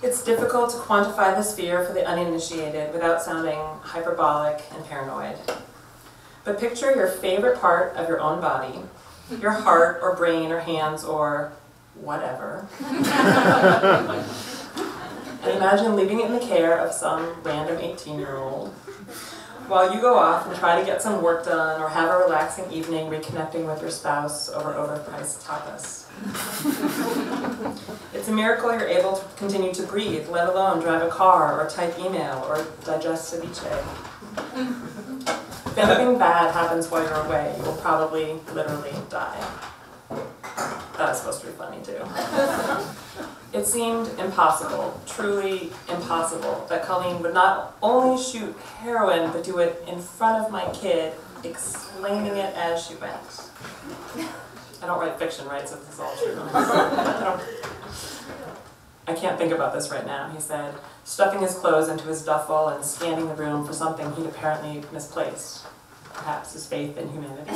It's difficult to quantify this fear for the uninitiated without sounding hyperbolic and paranoid. But picture your favorite part of your own body, your heart or brain or hands or whatever, and imagine leaving it in the care of some random 18-year-old while you go off and try to get some work done or have a relaxing evening reconnecting with your spouse over overpriced tapas. It's a miracle you're able to continue to breathe, let alone drive a car or type email or digest ceviche. If anything bad happens while you're away, you will probably literally die. That was supposed to be funny too. It seemed impossible, truly impossible, that Colleen would not only shoot heroin, but do it in front of my kid, explaining it as she went. I don't write fiction, right, so this is all true. I can't think about this right now, he said, stuffing his clothes into his duffel and scanning the room for something he'd apparently misplaced. Perhaps his faith in humanity.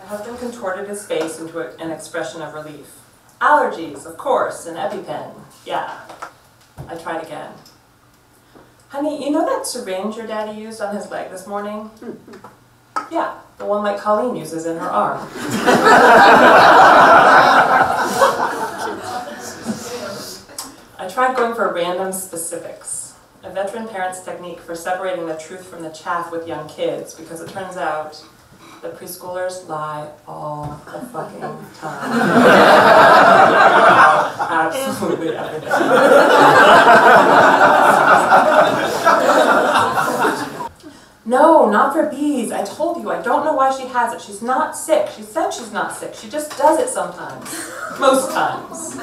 My husband contorted his face into an expression of relief. Allergies, of course, an EpiPen. Yeah. I tried again. Honey, you know that syringe your daddy used on his leg this morning? Yeah, the one like Colleen uses in her arm. I tried going for random specifics, a veteran parent's technique for separating the truth from the chaff with young kids, because it turns out that preschoolers lie all the fucking time. Absolutely everything. No, not for bees. I told you, I don't know why she has it. She's not sick. She said she's not sick. She just does it sometimes. Most times.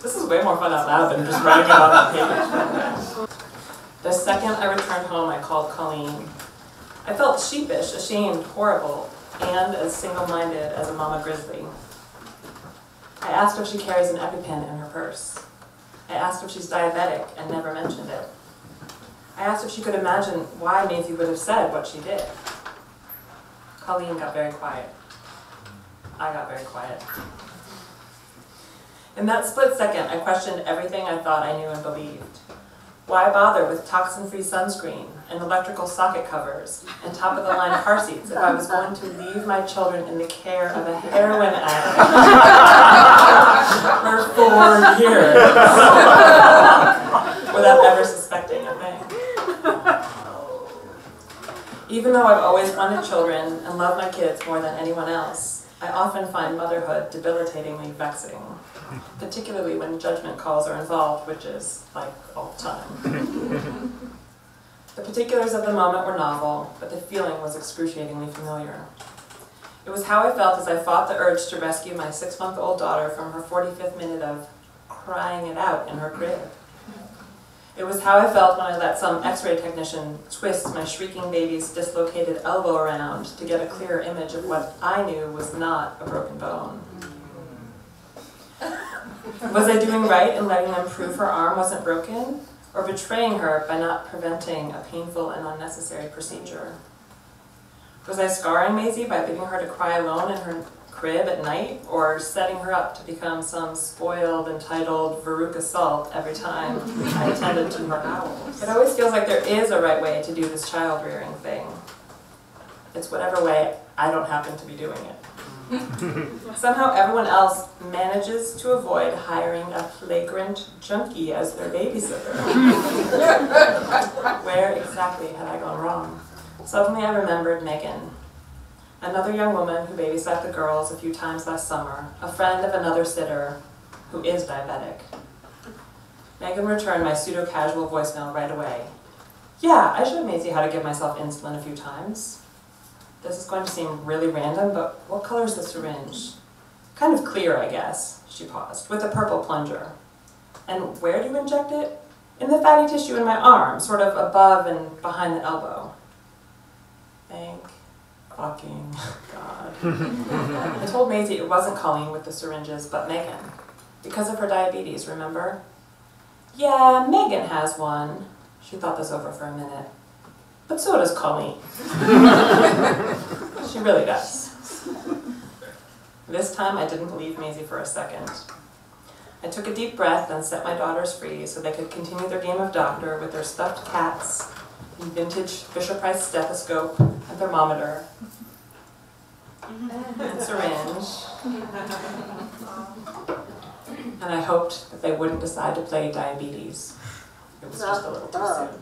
This is way more fun out loud than just writing it on the page. The second I returned home, I called Colleen. I felt sheepish, ashamed, horrible, and as single-minded as a mama grizzly. I asked if she carries an EpiPen in her purse. I asked if she's diabetic and never mentioned it. I asked if she could imagine why Maisie would have said what she did. Colleen got very quiet. I got very quiet. In that split second, I questioned everything I thought I knew and believed. Why bother with toxin-free sunscreen and electrical socket covers and top-of-the-line car seats if I was going to leave my children in the care of a heroin addict for 4 years without ever suspecting a thing? Even though I've always wanted children and love my kids more than anyone else, I often find motherhood debilitatingly vexing, particularly when judgment calls are involved, which is like all the time. The particulars of the moment were novel, but the feeling was excruciatingly familiar. It was how I felt as I fought the urge to rescue my 6-month-old daughter from her 45th minute of crying it out in her crib. It was how I felt when I let some x-ray technician twist my shrieking baby's dislocated elbow around to get a clearer image of what I knew was not a broken bone. Was I doing right in letting them prove her arm wasn't broken, or betraying her by not preventing a painful and unnecessary procedure? Was I scarring Maisie by leaving her to cry alone in her crib at night, or setting her up to become some spoiled, entitled Veruca Salt every time I attended to her owls? It always feels like there is a right way to do this child-rearing thing. It's whatever way I don't happen to be doing it. Somehow everyone else manages to avoid hiring a flagrant junkie as their babysitter. Where exactly had I gone wrong? Suddenly I remembered Megan, another young woman who babysat the girls a few times last summer, a friend of another sitter who is diabetic. Megan returned my pseudo-casual voicemail right away. Yeah, I showed Maisie how to give myself insulin a few times. This is going to seem really random, but what color is the syringe? Kind of clear, I guess, she paused, with a purple plunger. And where do you inject it? In the fatty tissue in my arm, sort of above and behind the elbow. Thank fucking God. I told Maisie it wasn't Colleen with the syringes, but Megan. Because of her diabetes, remember? Yeah, Megan has one. She thought this over for a minute. But so does Colleen. She really does. This time I didn't believe Maisie for a second. I took a deep breath and set my daughters free so they could continue their game of doctor with their stuffed cats and vintage Fisher-Price stethoscope and thermometer and syringe. And I hoped that they wouldn't decide to play diabetes. It was just a little too soon.